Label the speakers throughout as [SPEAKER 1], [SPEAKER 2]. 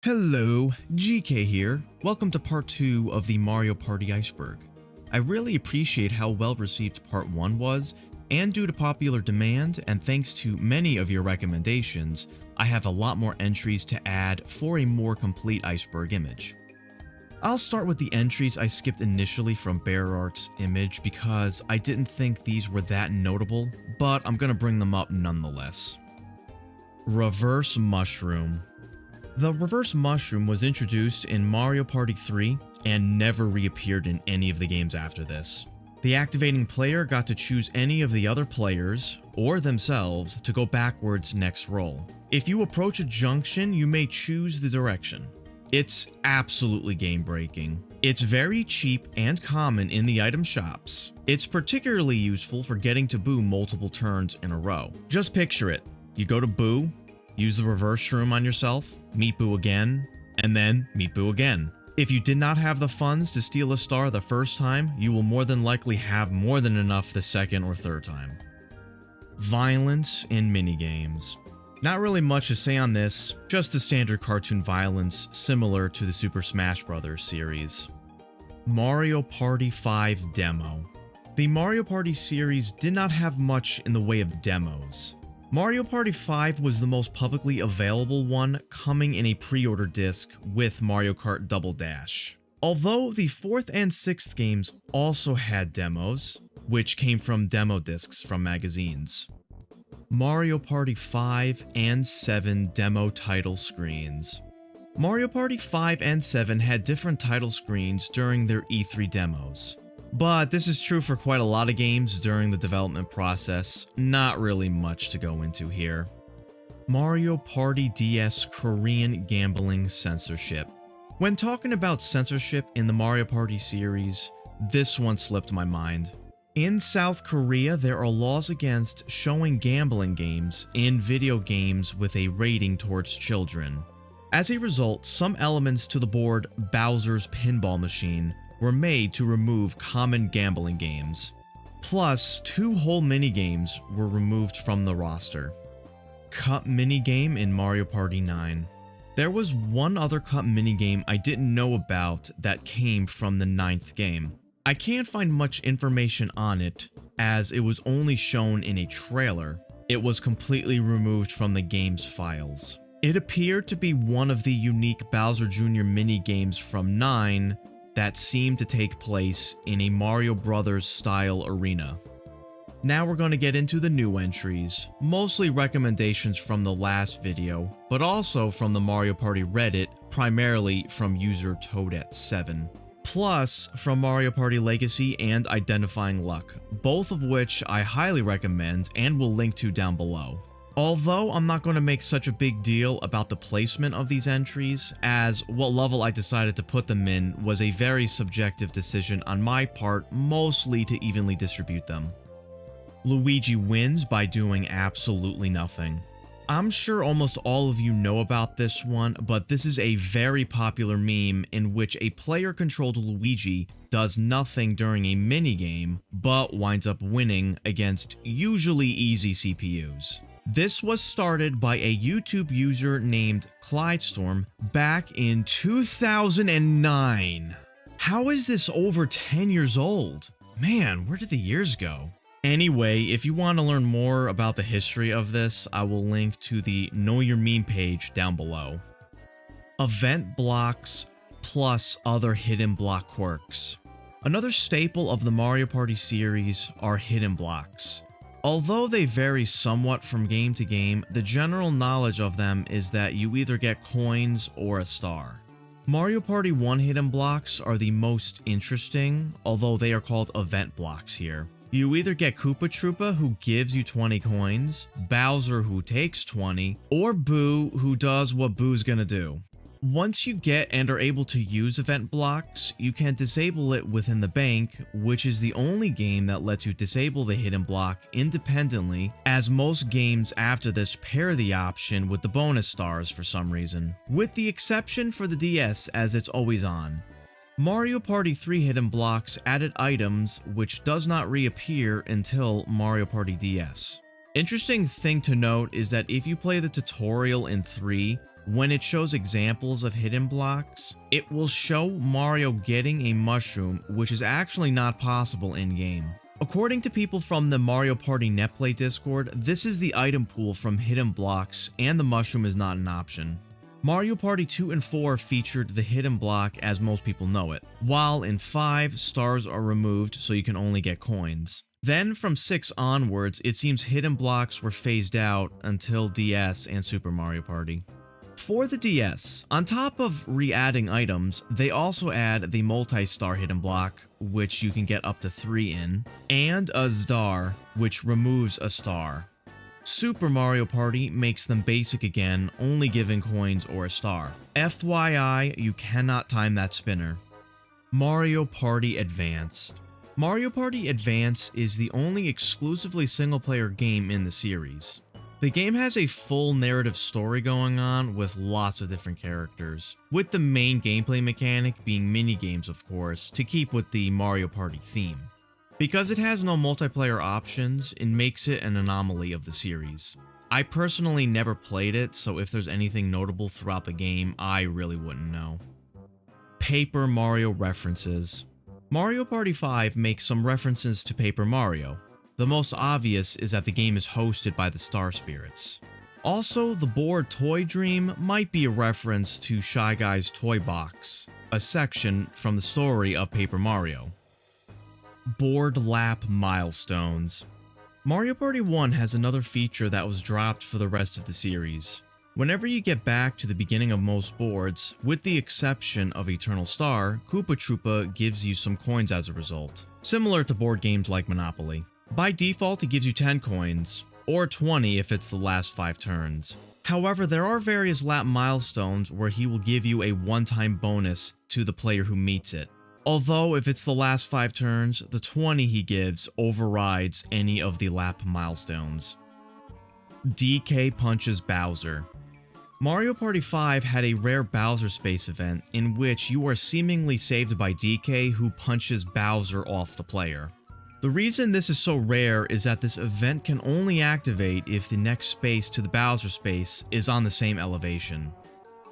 [SPEAKER 1] Hello, GK here. Welcome to part 2 of the Mario Party Iceberg. I really appreciate how well received part 1 was, and due to popular demand and thanks to many of your recommendations, I have a lot more entries to add for a more complete Iceberg image. I'll start with the entries I skipped initially from Bear Art's image because I didn't think these were that notable, but I'm gonna bring them up nonetheless. Reverse Mushroom. The Reverse Mushroom was introduced in Mario Party 3 and never reappeared in any of the games after this. The activating player got to choose any of the other players, or themselves, to go backwards next roll. If you approach a junction, you may choose the direction. It's absolutely game-breaking. It's very cheap and common in the item shops. It's particularly useful for getting to Boo multiple turns in a row. Just picture it. You go to Boo, use the reverse shroom on yourself, meet Boo again, and then meet Boo again. If you did not have the funds to steal a star the first time, you will more than likely have more than enough the second or third time. Violence in minigames. Not really much to say on this, just the standard cartoon violence similar to the Super Smash Bros. Series. Mario Party 5 Demo. The Mario Party series did not have much in the way of demos. Mario Party 5 was the most publicly available one, coming in a pre-order disc with Mario Kart Double Dash. Although the 4th and 6th games also had demos, which came from demo discs from magazines. Mario Party 5 and 7 demo title screens. Mario Party 5 and 7 had different title screens during their E3 demos. But this is true for quite a lot of games during the development process, not really much to go into here. Mario Party DS Korean gambling censorship. When talking about censorship in the Mario Party series, this one slipped my mind. In South Korea, there are laws against showing gambling games in video games with a rating towards children. As a result, some elements to the board Bowser's Pinball Machine were made to remove common gambling games. Plus, 2 whole minigames were removed from the roster. Cup minigame in Mario Party 9. There was one other cup minigame I didn't know about that came from the 9th game. I can't find much information on it, as it was only shown in a trailer. It was completely removed from the game's files. It appeared to be one of the unique Bowser Jr. minigames from 9 that seemed to take place in a Mario Brothers style arena. Now we're going to get into the new entries, mostly recommendations from the last video, but also from the Mario Party Reddit, primarily from user Toadette7. Plus, from Mario Party Legacy and Identifying Luck, both of which I highly recommend and will link to down below. Although I'm not going to make such a big deal about the placement of these entries, as what level I decided to put them in was a very subjective decision on my part, mostly to evenly distribute them. Luigi wins by doing absolutely nothing. I'm sure almost all of you know about this one, but this is a very popular meme in which a player-controlled Luigi does nothing during a minigame, but winds up winning against usually easy CPUs. This was started by a YouTube user named Clydestorm back in 2009. How is this over 10 years old? Man, where did the years go? Anyway, if you want to learn more about the history of this, I will link to the Know Your Meme page down below. Event blocks plus other hidden block quirks. Another staple of the Mario Party series are hidden blocks. Although they vary somewhat from game to game, the general knowledge of them is that you either get coins or a star. Mario Party 1 hidden blocks are the most interesting, although they are called event blocks here. You either get Koopa Troopa, who gives you 20 coins, Bowser, who takes 20, or Boo, who does what Boo's gonna do. Once you get and are able to use event blocks, you can disable it within the bank, which is the only game that lets you disable the hidden block independently, as most games after this pair the option with the bonus stars for some reason, with the exception for the DS as it's always on. Mario Party 3 hidden blocks added items which does not reappear until Mario Party DS. Interesting thing to note is that if you play the tutorial in 3, when it shows examples of hidden blocks, it will show Mario getting a mushroom, which is actually not possible in-game. According to people from the Mario Party Netplay Discord, this is the item pool from hidden blocks, and the mushroom is not an option. Mario Party 2 and 4 featured the hidden block as most people know it, while in 5, stars are removed so you can only get coins. Then from 6 onwards, it seems hidden blocks were phased out until DS and Super Mario Party. For the DS, on top of re-adding items, they also add the multi-star hidden block, which you can get up to 3 in, and a star, which removes a star. Super Mario Party makes them basic again, only giving coins or a star. FYI, you cannot time that spinner. Mario Party Advanced. Mario Party Advance is the only exclusively single-player game in the series. The game has a full narrative story going on with lots of different characters, with the main gameplay mechanic being minigames of course, to keep with the Mario Party theme. Because it has no multiplayer options, it makes it an anomaly of the series. I personally never played it, so if there's anything notable throughout the game, I really wouldn't know. Paper Mario references. Mario Party 5 makes some references to Paper Mario. The most obvious is that the game is hosted by the Star Spirits. Also, the board Toy Dream might be a reference to Shy Guy's Toy Box, a section from the story of Paper Mario. Board Lap Milestones. Mario Party 1 has another feature that was dropped for the rest of the series. Whenever you get back to the beginning of most boards, with the exception of Eternal Star, Koopa Troopa gives you some coins as a result, similar to board games like Monopoly. By default, it gives you 10 coins, or 20 if it's the last 5 turns. However, there are various lap milestones where he will give you a one-time bonus to the player who meets it. Although, if it's the last 5 turns, the 20 he gives overrides any of the lap milestones. DK punches Bowser. Mario Party 5 had a rare Bowser Space event in which you are seemingly saved by DK who punches Bowser off the player. The reason this is so rare is that this event can only activate if the next space to the Bowser space is on the same elevation.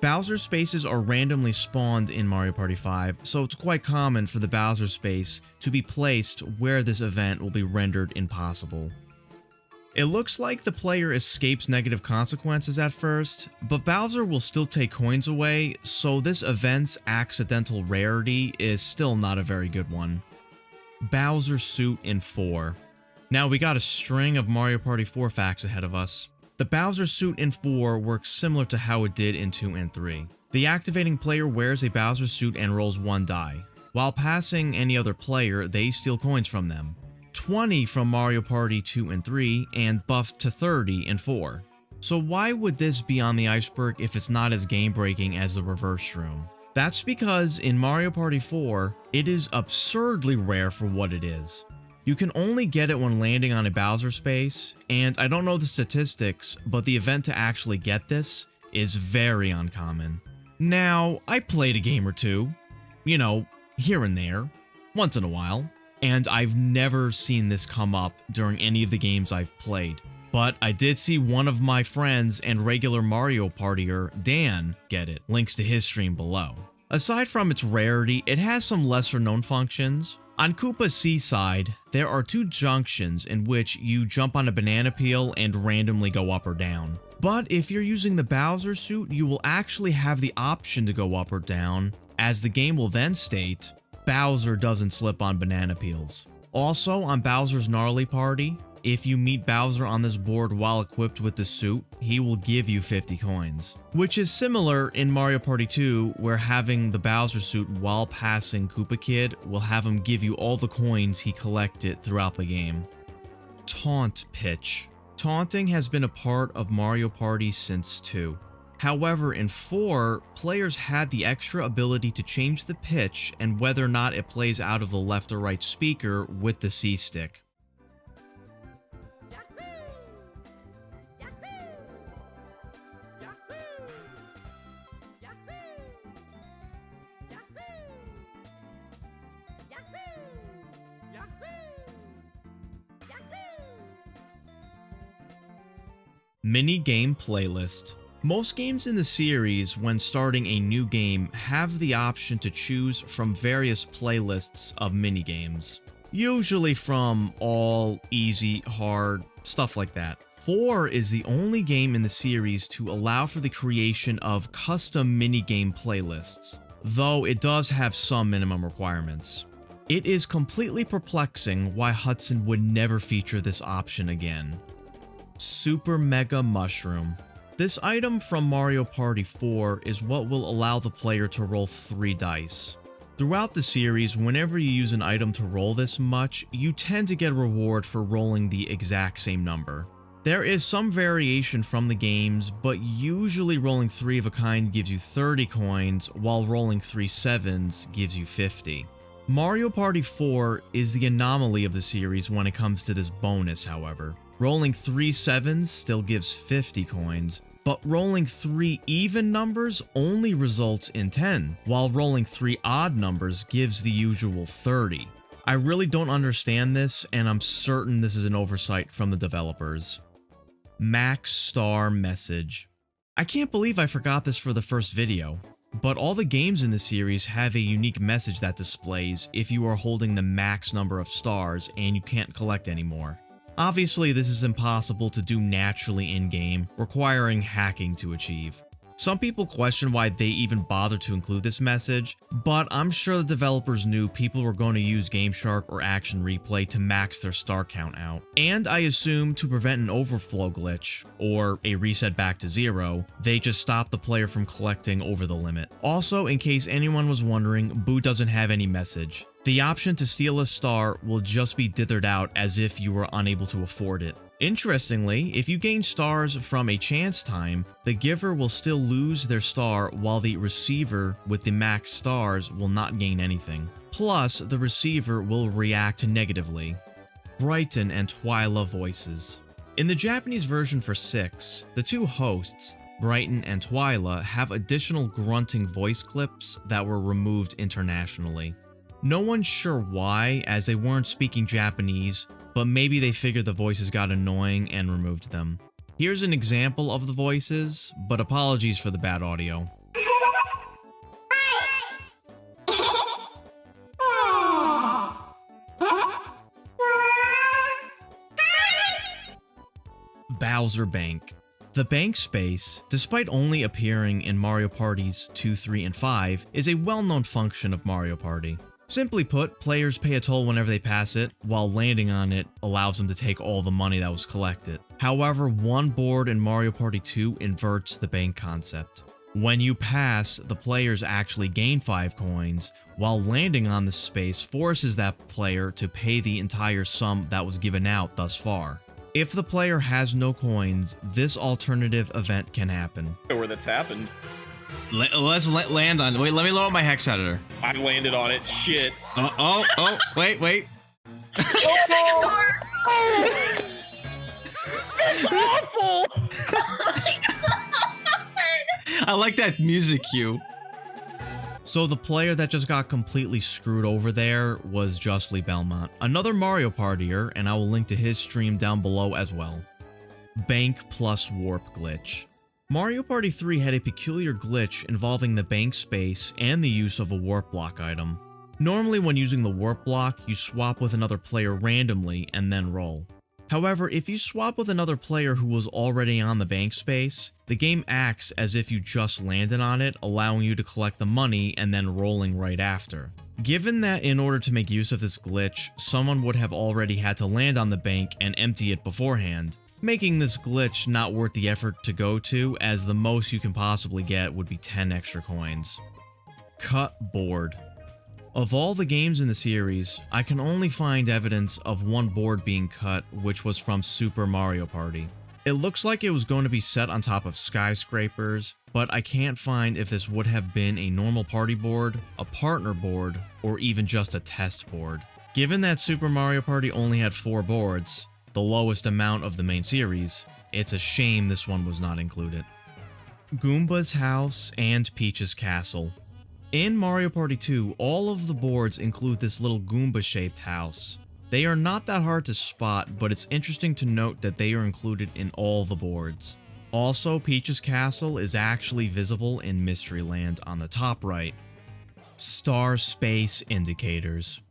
[SPEAKER 1] Bowser spaces are randomly spawned in Mario Party 5, so it's quite common for the Bowser space to be placed where this event will be rendered impossible. It looks like the player escapes negative consequences at first, but Bowser will still take coins away, so this event's accidental rarity is still not a very good one. Bowser suit in 4. Now we got a string of Mario Party 4 facts ahead of us. The Bowser suit in 4 works similar to how it did in 2 and 3. The activating player wears a Bowser suit and rolls 1 die. While passing any other player, they steal coins from them. 20 from Mario Party 2 and 3, and buffed to 30 in 4. So why would this be on the Iceberg if it's not as game-breaking as the reverse room? That's because in Mario Party 4, it is absurdly rare for what it is. You can only get it when landing on a Bowser space, and I don't know the statistics, but the event to actually get this is very uncommon. Now, I played a game or two, you know, here and there, once in a while, and I've never seen this come up during any of the games I've played. But I did see one of my friends and regular Mario Partier, Dan, get it. Links to his stream below. Aside from its rarity, it has some lesser known functions. On Koopa's Seaside, there are 2 junctions in which you jump on a banana peel and randomly go up or down. But if you're using the Bowser suit, you will actually have the option to go up or down, as the game will then state, Bowser doesn't slip on banana peels. Also, on Bowser's Gnarly Party, if you meet Bowser on this board while equipped with the suit, he will give you 50 coins. Which is similar in Mario Party 2, where having the Bowser suit while passing Koopa Kid will have him give you all the coins he collected throughout the game. Taunt Pitch. Taunting has been a part of Mario Party since 2. However, in 4, players had the extra ability to change the pitch and whether or not it plays out of the left or right speaker with the C-stick. Mini Game Playlist. Most games in the series, when starting a new game, have the option to choose from various playlists of minigames. Usually from all, easy, hard, stuff like that. 4 is the only game in the series to allow for the creation of custom minigame playlists, though it does have some minimum requirements. It is completely perplexing why Hudson would never feature this option again. Super Mega Mushroom. This item from Mario Party 4 is what will allow the player to roll 3 dice. Throughout the series, whenever you use an item to roll this much, you tend to get a reward for rolling the exact same number. There is some variation from the games, but usually rolling 3 of a kind gives you 30 coins, while rolling 3 sevens gives you 50. Mario Party 4 is the anomaly of the series when it comes to this bonus, however. Rolling 3 sevens still gives 50 coins, but rolling 3 even numbers only results in 10, while rolling 3 odd numbers gives the usual 30. I really don't understand this, and I'm certain this is an oversight from the developers. Max Star Message. I can't believe I forgot this for the first video, but all the games in the series have a unique message that displays if you are holding the max number of stars and you can't collect anymore. Obviously, this is impossible to do naturally in-game, requiring hacking to achieve. Some people question why they even bothered to include this message, but I'm sure the developers knew people were going to use GameShark or Action Replay to max their star count out. And I assume to prevent an overflow glitch, or a reset back to 0, they just stopped the player from collecting over the limit. Also, in case anyone was wondering, Boo doesn't have any message. The option to steal a star will just be dithered out as if you were unable to afford it. Interestingly, if you gain stars from a chance time, the giver will still lose their star while the receiver with the max stars will not gain anything. Plus, the receiver will react negatively. Brighton and Twyla voices. In the Japanese version for 6, the two hosts, Brighton and Twyla, have additional grunting voice clips that were removed internationally. No one's sure why, as they weren't speaking Japanese, but maybe they figured the voices got annoying and removed them. Here's an example of the voices, but apologies for the bad audio. Bowser Bank. The bank space, despite only appearing in Mario Parties 2, 3, and 5, is a well-known function of Mario Party. Simply put, players pay a toll whenever they pass it, while landing on it allows them to take all the money that was collected. However, one board in Mario Party 2 inverts the bank concept. When you pass, the players actually gain 5 coins, while landing on the space forces that player to pay the entire sum that was given out thus far. If the player has no coins, this alternative event can happen.
[SPEAKER 2] Where that's happened.
[SPEAKER 1] Let's land on. Wait, let me load up my hex editor.
[SPEAKER 2] I landed on it. Shit.
[SPEAKER 1] Wait.
[SPEAKER 2] It's awful.
[SPEAKER 1] I like that music cue. So the player that just got completely screwed over there was Justly Belmont, another Mario Partier, and I will link to his stream down below as well. Bank plus Warp Glitch. Mario Party 3 had a peculiar glitch involving the bank space and the use of a warp block item. Normally when using the warp block, you swap with another player randomly and then roll. However, if you swap with another player who was already on the bank space, the game acts as if you just landed on it, allowing you to collect the money and then rolling right after. Given that in order to make use of this glitch, someone would have already had to land on the bank and empty it beforehand, making this glitch not worth the effort to go to, as the most you can possibly get would be 10 extra coins. Cut board. Of all the games in the series, I can only find evidence of one board being cut, which was from Super Mario Party. It looks like it was going to be set on top of skyscrapers, but I can't find if this would have been a normal party board, a partner board, or even just a test board. Given that Super Mario Party only had 4 boards, the lowest amount of the main series, it's a shame this one was not included. Goomba's House and Peach's Castle. In Mario Party 2, all of the boards include this little Goomba-shaped house. They are not that hard to spot, but it's interesting to note that they are included in all the boards. Also, Peach's castle is actually visible in Mystery Land on the top right. Star space indicators.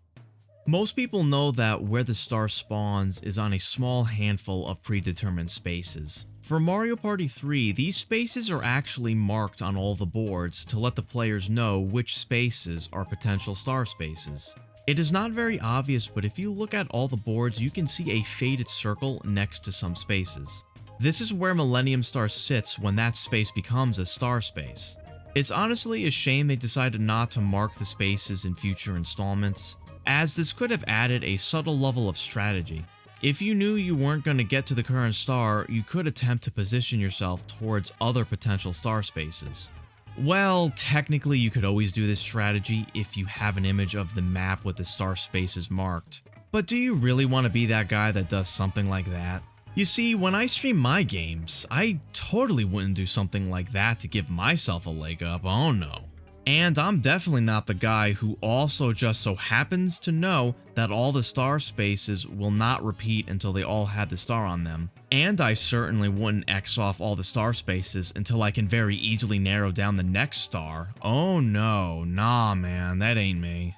[SPEAKER 1] Most people know that where the star spawns is on a small handful of predetermined spaces. For Mario Party 3, these spaces are actually marked on all the boards to let the players know which spaces are potential star spaces. It is not very obvious, but if you look at all the boards, you can see a faded circle next to some spaces. This is where Millennium Star sits when that space becomes a star space. It's honestly a shame they decided not to mark the spaces in future installments, as this could have added a subtle level of strategy. If you knew you weren't going to get to the current star, you could attempt to position yourself towards other potential star spaces. Well, technically you could always do this strategy if you have an image of the map with the star spaces marked. But do you really want to be that guy that does something like that? You see, when I stream my games, I totally wouldn't do something like that to give myself a leg up, oh no. And I'm definitely not the guy who also just so happens to know that all the star spaces will not repeat until they all had the star on them. And I certainly wouldn't X off all the star spaces until I can very easily narrow down the next star. Oh no, nah man, that ain't me.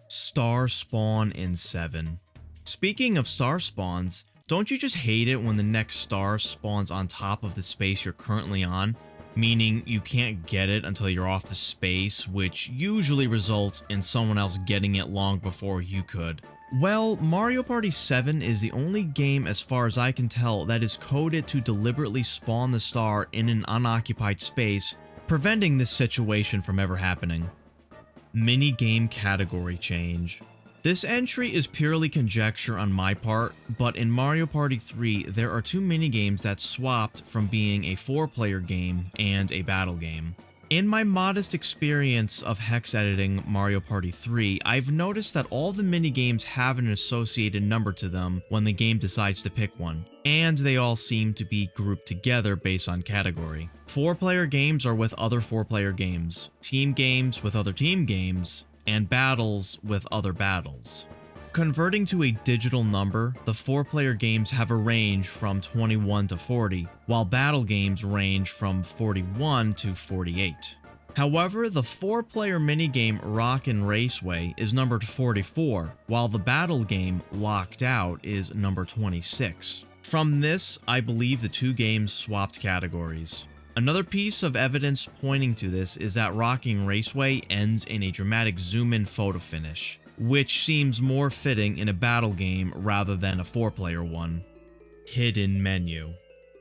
[SPEAKER 1] Star spawn in 7. Speaking of star spawns, don't you just hate it when the next star spawns on top of the space you're currently on? Meaning you can't get it until you're off the space, which usually results in someone else getting it long before you could. Well, Mario Party 7 is the only game as far as I can tell that is coded to deliberately spawn the star in an unoccupied space, preventing this situation from ever happening. Minigame category change. This entry is purely conjecture on my part, but in Mario Party 3 there are 2 minigames that swapped from being a 4-player game and a battle game. In my modest experience of hex editing Mario Party 3, I've noticed that all the minigames have an associated number to them when the game decides to pick one, and they all seem to be grouped together based on category. 4-player games are with other 4-player games, team games with other team games, and battles with other battles. Converting to a digital number, the 4-player games have a range from 21 to 40, while battle games range from 41 to 48. However, the 4-player minigame Rockin' Raceway is numbered 44, while the battle game Locked Out is number 26. From this, I believe the 2 games swapped categories. Another piece of evidence pointing to this is that Rockin' Raceway ends in a dramatic zoom-in photo finish, which seems more fitting in a battle game rather than a 4-player one. Hidden menu.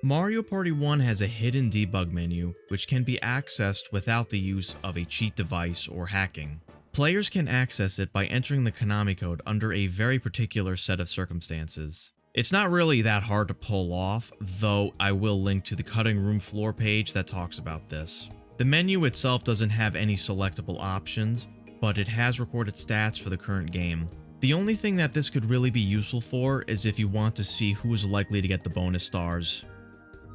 [SPEAKER 1] Mario Party 1 has a hidden debug menu, which can be accessed without the use of a cheat device or hacking. Players can access it by entering the Konami code under a very particular set of circumstances. It's not really that hard to pull off, though I will link to the cutting room floor page that talks about this. The menu itself doesn't have any selectable options, but it has recorded stats for the current game. The only thing that this could really be useful for is if you want to see who is likely to get the bonus stars.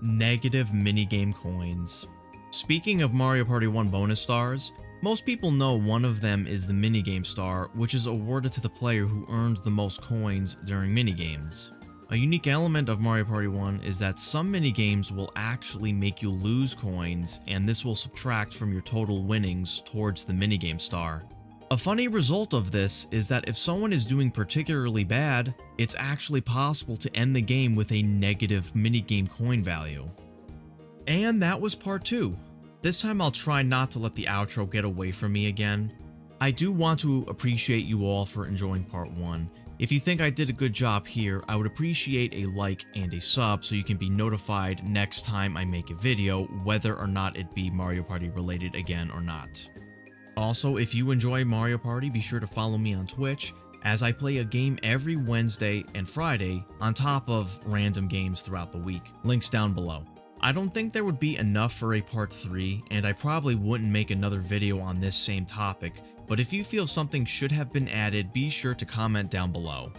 [SPEAKER 1] Negative minigame coins. Speaking of Mario Party 1 bonus stars, most people know one of them is the minigame star, which is awarded to the player who earns the most coins during minigames. A unique element of Mario Party 1 is that some minigames will actually make you lose coins, and this will subtract from your total winnings towards the minigame star. A funny result of this is that if someone is doing particularly bad, it's actually possible to end the game with a negative minigame coin value. And that was part 2. This time I'll try not to let the outro get away from me again. I do want to appreciate you all for enjoying part 1. If you think I did a good job here, I would appreciate a like and a sub so you can be notified next time I make a video, whether or not it be Mario Party related again or not. Also, if you enjoy Mario Party, be sure to follow me on Twitch, as I play a game every Wednesday and Friday on top of random games throughout the week. Links down below. I don't think there would be enough for a part 3, and I probably wouldn't make another video on this same topic, but if you feel something should have been added, be sure to comment down below.